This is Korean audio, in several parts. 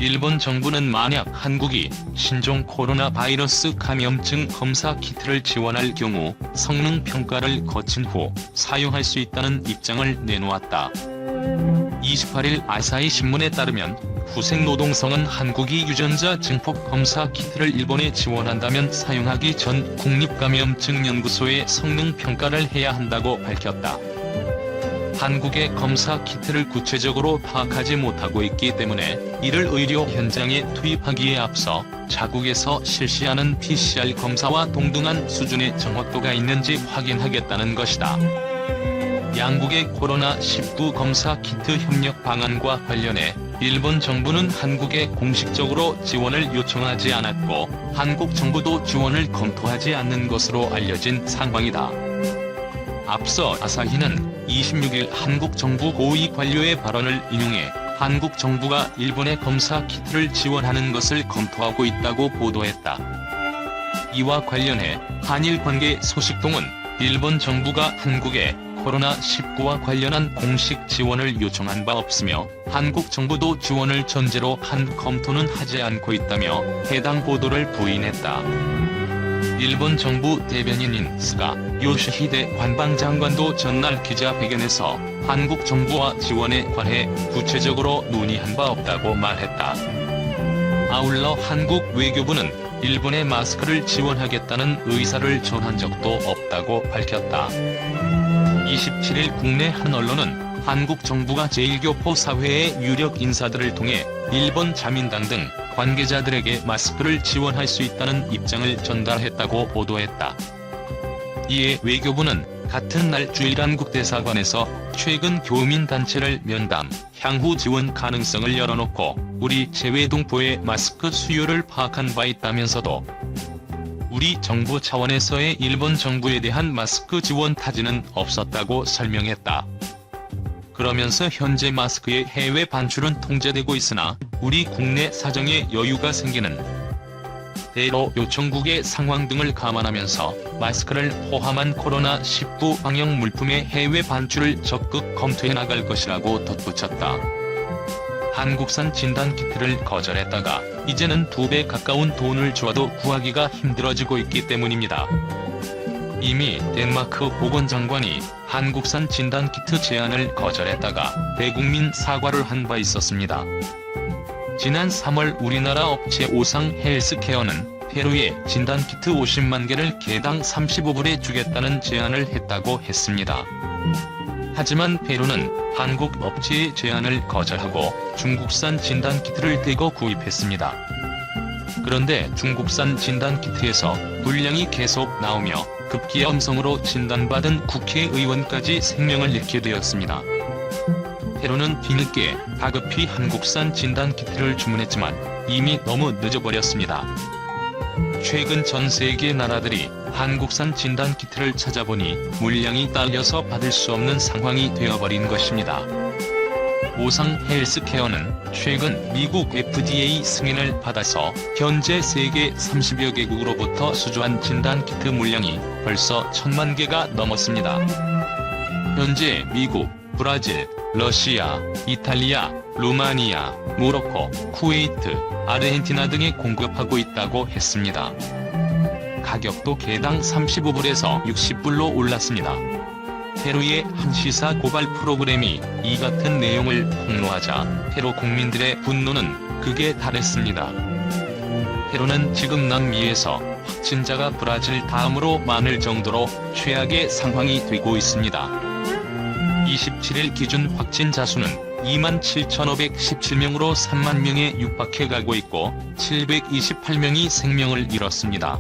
일본 정부는 만약 한국이 신종 코로나 바이러스 감염증 검사 키트를 지원할 경우 성능 평가를 거친 후 사용할 수 있다는 입장을 내놓았다. 28일 아사히 신문에 따르면 후생노동성은 한국이 유전자 증폭 검사 키트를 일본에 지원한다면 사용하기 전 국립감염증연구소에 성능 평가를 해야 한다고 밝혔다. 한국의 검사 키트를 구체적으로 파악하지 못하고 있기 때문에 이를 의료 현장에 투입하기에 앞서 자국에서 실시하는 PCR 검사와 동등한 수준의 정확도가 있는지 확인하겠다는 것이다. 양국의 코로나19 검사 키트 협력 방안과 관련해 일본 정부는 한국에 공식적으로 지원을 요청하지 않았고 한국 정부도 지원을 검토하지 않는 것으로 알려진 상황이다. 앞서 아사히는 26일 한국 정부 고위 관료의 발언을 인용해 한국 정부가 일본의 검사 키트를 지원하는 것을 검토하고 있다고 보도했다. 이와 관련해 한일 관계 소식통은 일본 정부가 한국에 코로나19와 관련한 공식 지원을 요청한 바 없으며 한국 정부도 지원을 전제로 한 검토는 하지 않고 있다며 해당 보도를 부인했다. 일본 정부 대변인인 스가 요시히데 관방장관도 전날 기자회견에서 한국 정부와 지원에 관해 구체적으로 논의한 바 없다고 말했다. 아울러 한국 외교부는 일본의 마스크를 지원하겠다는 의사를 전한 적도 없다고 밝혔다. 27일 국내 한 언론은 한국 정부가 제1교포 사회의 유력 인사들을 통해 일본 자민당 등 관계자들에게 마스크를 지원할 수 있다는 입장을 전달했다고 보도했다. 이에 외교부는 같은 날 주일한국 대사관에서 최근 교민단체를 면담, 향후 지원 가능성을 열어놓고 우리 재외동포의 마스크 수요를 파악한 바 있다면서도 우리 정부 차원에서의 일본 정부에 대한 마스크 지원 타지는 없었다고 설명했다. 그러면서 현재 마스크의 해외 반출은 통제되고 있으나 우리 국내 사정에 여유가 생기는 대로 요청국의 상황 등을 감안하면서 마스크를 포함한 코로나19 방역 물품의 해외 반출을 적극 검토해 나갈 것이라고 덧붙였다. 한국산 진단키트를 거절했다가 이제는 2배 가까운 돈을 주어도 구하기가 힘들어지고 있기 때문입니다. 이미 덴마크 보건장관이 한국산 진단키트 제안을 거절했다가 대국민 사과를 한 바 있었습니다. 지난 3월 우리나라 업체 오상 헬스케어는 페루에 진단키트 50만 개를 개당 35불에 주겠다는 제안을 했다고 했습니다. 하지만 페루는 한국 업체의 제안을 거절하고 중국산 진단키트를 대거 구입했습니다. 그런데 중국산 진단키트에서 불량이 계속 나오며 급기염성으로 진단받은 국회의원까지 생명을 잃게 되었습니다. 페루는 뒤늦게 다급히 한국산 진단키트를 주문했지만 이미 너무 늦어버렸습니다. 최근 전 세계 나라들이 한국산 진단키트를 찾아보니 물량이 딸려서 받을 수 없는 상황이 되어버린 것입니다. 오상 헬스케어는 최근 미국 FDA 승인을 받아서 현재 세계 30여 개국으로부터 수주한 진단키트 물량이 벌써 1000만 개가 넘었습니다. 현재 미국, 브라질, 러시아, 이탈리아, 루마니아, 모로코, 쿠웨이트, 아르헨티나 등에 공급하고 있다고 했습니다. 가격도 개당 35불에서 60불로 올랐습니다. 페루의 한 시사 고발 프로그램이 이 같은 내용을 폭로하자 페루 국민들의 분노는 극에 달했습니다. 페루는 지금 남미에서 확진자가 브라질 다음으로 많을 정도로 최악의 상황이 되고 있습니다. 27일 기준 확진자 수는 27,517명으로 3만 명에 육박해 가고 있고 728명이 생명을 잃었습니다.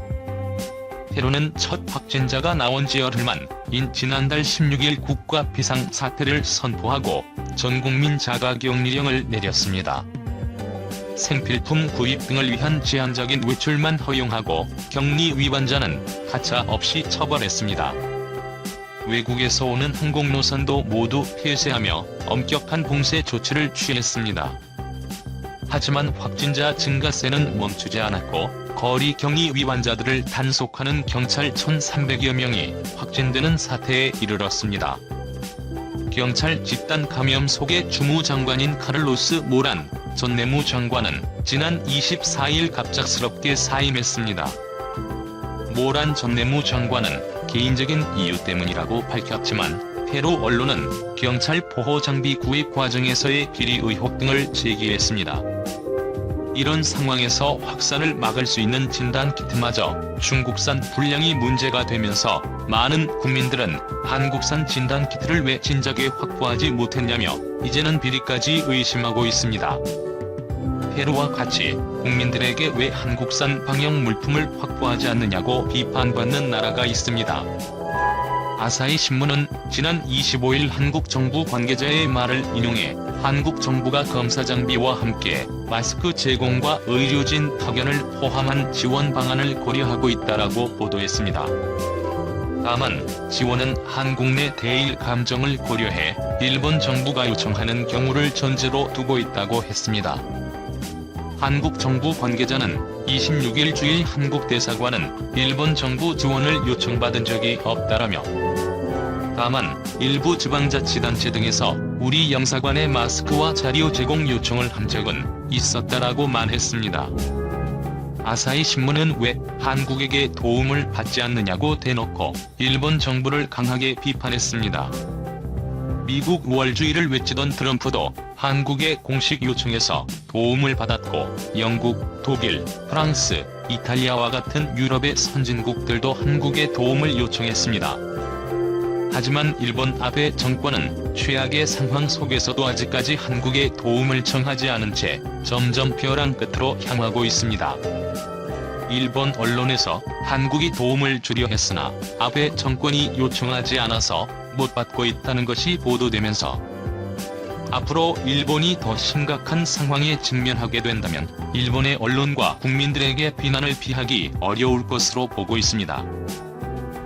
페루는 첫 확진자가 나온 지 열흘만 인 지난달 16일 국가 비상사태를 선포하고 전국민 자가격리령을 내렸습니다. 생필품 구입 등을 위한 제한적인 외출만 허용하고 격리 위반자는 가차 없이 처벌했습니다. 외국에서 오는 항공노선도 모두 폐쇄하며 엄격한 봉쇄 조치를 취했습니다. 하지만 확진자 증가세는 멈추지 않았고 거리 격리 위반자들을 단속하는 경찰 1,300여 명이 확진되는 사태에 이르렀습니다. 경찰 집단 감염 속의 주무장관인 카를로스 모란 전 내무장관은 지난 24일 갑작스럽게 사임했습니다. 모란 전 내무장관은 개인적인 이유 때문이라고 밝혔지만 페루 언론은 경찰 보호 장비 구입 과정에서의 비리 의혹 등을 제기했습니다. 이런 상황에서 확산을 막을 수 있는 진단키트마저 중국산 불량이 문제가 되면서 많은 국민들은 한국산 진단키트를 왜 진작에 확보하지 못했냐며 이제는 비리까지 의심하고 있습니다. 페루와 같이 국민들에게 왜 한국산 방역 물품을 확보하지 않느냐고 비판받는 나라가 있습니다. 아사히 신문은 지난 25일 한국 정부 관계자의 말을 인용해 한국 정부가 검사 장비와 함께 마스크 제공과 의료진 파견을 포함한 지원 방안을 고려하고 있다라고 보도했습니다. 다만 지원은 한국 내 대일 감정을 고려해 일본 정부가 요청하는 경우를 전제로 두고 있다고 했습니다. 한국 정부 관계자는 26일 주일 한국 대사관은 일본 정부 지원을 요청받은 적이 없다라며 다만 일부 지방자치단체 등에서 우리 영사관에 마스크와 자료 제공 요청을 한 적은 있었다라고 말했습니다. 아사히 신문은 왜 한국에게 도움을 받지 않느냐고 대놓고 일본 정부를 강하게 비판했습니다. 미국 우월주의를 외치던 트럼프도 한국의 공식 요청에서 도움을 받았고 영국, 독일, 프랑스, 이탈리아와 같은 유럽의 선진국들도 한국에 도움을 요청했습니다. 하지만 일본 아베 정권은 최악의 상황 속에서도 아직까지 한국에 도움을 청하지 않은 채 점점 벼랑 끝으로 향하고 있습니다. 일본 언론에서 한국이 도움을 주려 했으나 아베 정권이 요청하지 않아서 못 받고 있다는 것이 보도되면서 앞으로 일본이 더 심각한 상황에 직면하게 된다면 일본의 언론과 국민들에게 비난을 피하기 어려울 것으로 보고 있습니다.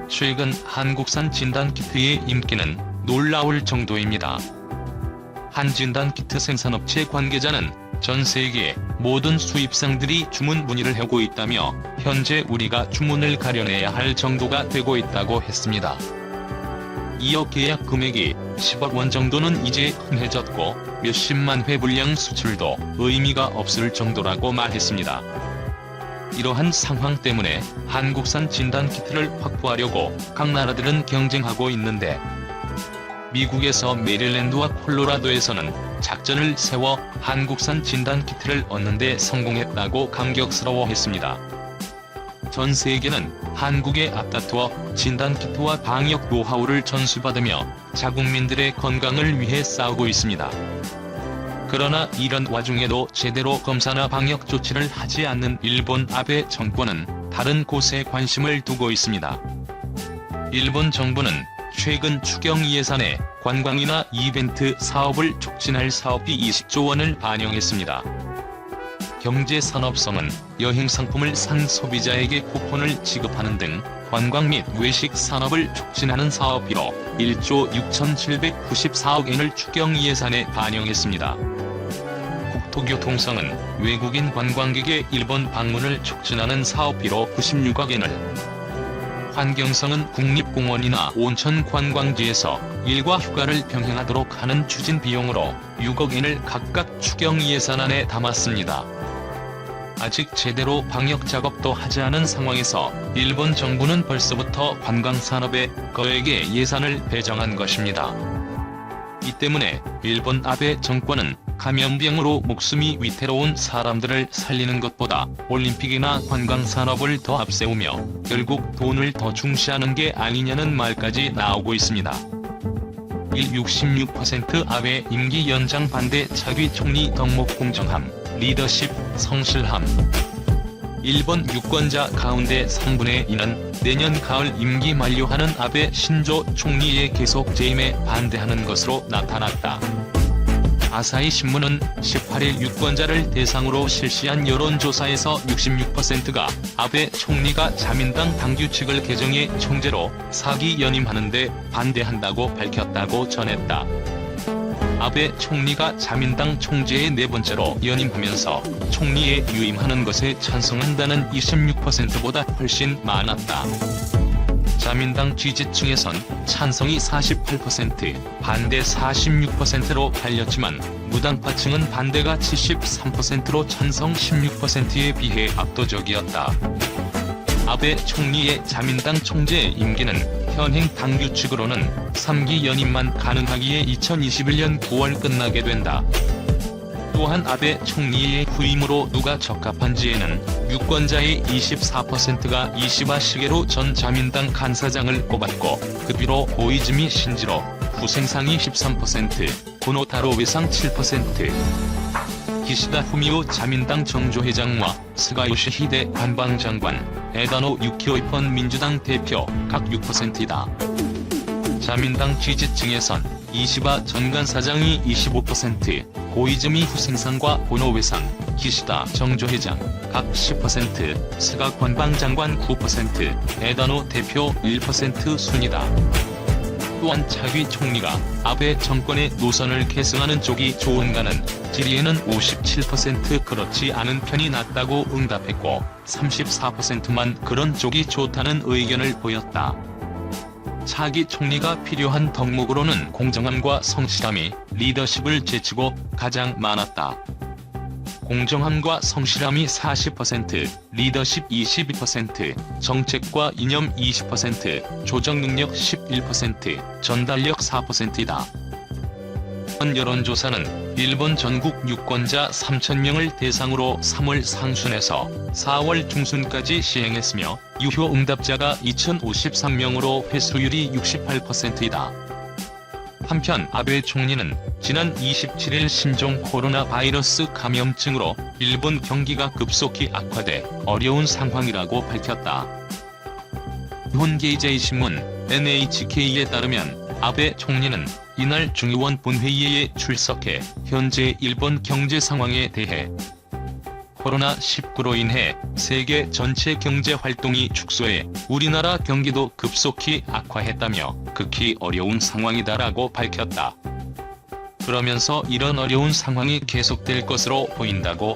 최근 한국산 진단키트의 인기는 놀라울 정도입니다. 한 진단키트 생산업체 관계자는 전 세계 모든 수입상들이 주문 문의를 하고 있다며 현재 우리가 주문을 가려내야 할 정도가 되고 있다고 했습니다. 이어 계약 금액이 10억 원 정도는 이제 흔해졌고 몇십만 회 분량 수출도 의미가 없을 정도라고 말했습니다. 이러한 상황 때문에 한국산 진단키트를 확보하려고 각 나라들은 경쟁하고 있는데 미국에서 메릴랜드와 콜로라도에서는 작전을 세워 한국산 진단키트를 얻는 데 성공했다고 감격스러워했습니다. 전 세계는 한국에 앞다투어 진단키트와 방역 노하우를 전수받으며 자국민들의 건강을 위해 싸우고 있습니다. 그러나 이런 와중에도 제대로 검사나 방역 조치를 하지 않는 일본 아베 정권은 다른 곳에 관심을 두고 있습니다. 일본 정부는 최근 추경 예산에 관광이나 이벤트 사업을 촉진할 사업비 20조 원을 반영했습니다. 경제산업성은 여행 상품을 산 소비자에게 쿠폰을 지급하는 등 관광 및 외식 산업을 촉진하는 사업비로 1조 6,794억 엔을 추경 예산에 반영했습니다. 국토교통성은 외국인 관광객의 일본 방문을 촉진하는 사업비로 96억 엔을, 환경성은 국립공원이나 온천 관광지에서 일과 휴가를 병행하도록 하는 추진 비용으로 6억 엔을 각각 추경 예산안에 담았습니다. 아직 제대로 방역 작업도 하지 않은 상황에서 일본 정부는 벌써부터 관광산업에 거액의 예산을 배정한 것입니다. 이 때문에 일본 아베 정권은 감염병으로 목숨이 위태로운 사람들을 살리는 것보다 올림픽이나 관광산업을 더 앞세우며 결국 돈을 더 중시하는 게 아니냐는 말까지 나오고 있습니다. 66% 아베 임기 연장 반대 차기 총리 덕목 공정함, 리더십, 성실함. 일본 유권자 가운데 3분의 2는 내년 가을 임기 만료하는 아베 신조 총리의 계속 재임에 반대하는 것으로 나타났다. 아사히 신문은 18일 유권자를 대상으로 실시한 여론조사에서 66%가 아베 총리가 자민당 당규칙을 개정해 총재로 4기 연임하는 데 반대한다고 밝혔다고 전했다. 아베 총리가 자민당 총재의 네 번째로 연임하면서 총리에 유임하는 것에 찬성한다는 26%보다 훨씬 많았다. 자민당 지지층에선 찬성이 48%, 반대 46%로 갈렸지만 무당파층은 반대가 73%로 찬성 16%에 비해 압도적이었다. 아베 총리의 자민당 총재 임기는 현행 당 규칙으로는 3기 연임만 가능하기에 2021년 9월 끝나게 된다. 또한 아베 총리의 후임으로 누가 적합한지에는 유권자의 24%가 이시바 시게로 전 자민당 간사장을 꼽았고, 그 뒤로 고이즈미 신지로, 후생상이 13%, 고노타로 외상 7%, 기시다 후미오 자민당 정조회장과 스가요시 히데 관방장관, 에다노 유키오 이폰 민주당 대표 각 6%이다. 자민당 지지층에선 이시바 전 간사장이 25%, 고이즈미 후생상과 고노외상, 기시다 정조회장 각 10%, 스가 관방장관 9%, 에다노 대표 1% 순이다. 또한 차기 총리가 아베 정권의 노선을 계승하는 쪽이 좋은가는 질의에는 57% 그렇지 않은 편이 낫다고 응답했고, 34%만 그런 쪽이 좋다는 의견을 보였다. 차기 총리가 필요한 덕목으로는 공정함과 성실함이 리더십을 제치고 가장 많았다. 공정함과 성실함이 40%, 리더십 22%, 정책과 이념 20%, 조정능력 11%, 전달력 4%이다. 현 여론조사는 일본 전국 유권자 3,000명을 대상으로 3월 상순에서 4월 중순까지 시행했으며 유효 응답자가 2,053명으로 회수율이 68%이다. 한편 아베 총리는 지난 27일 신종 코로나 바이러스 감염증으로 일본 경기가 급속히 악화돼 어려운 상황이라고 밝혔다. 일본게이제이 신문 NHK에 따르면 아베 총리는 이날 중의원 본회의에 출석해 현재 일본 경제 상황에 대해 코로나19로 인해 세계 전체 경제 활동이 축소해 우리나라 경기도 급속히 악화했다며 극히 어려운 상황이다라고 밝혔다. 그러면서 이런 어려운 상황이 계속될 것으로 보인다고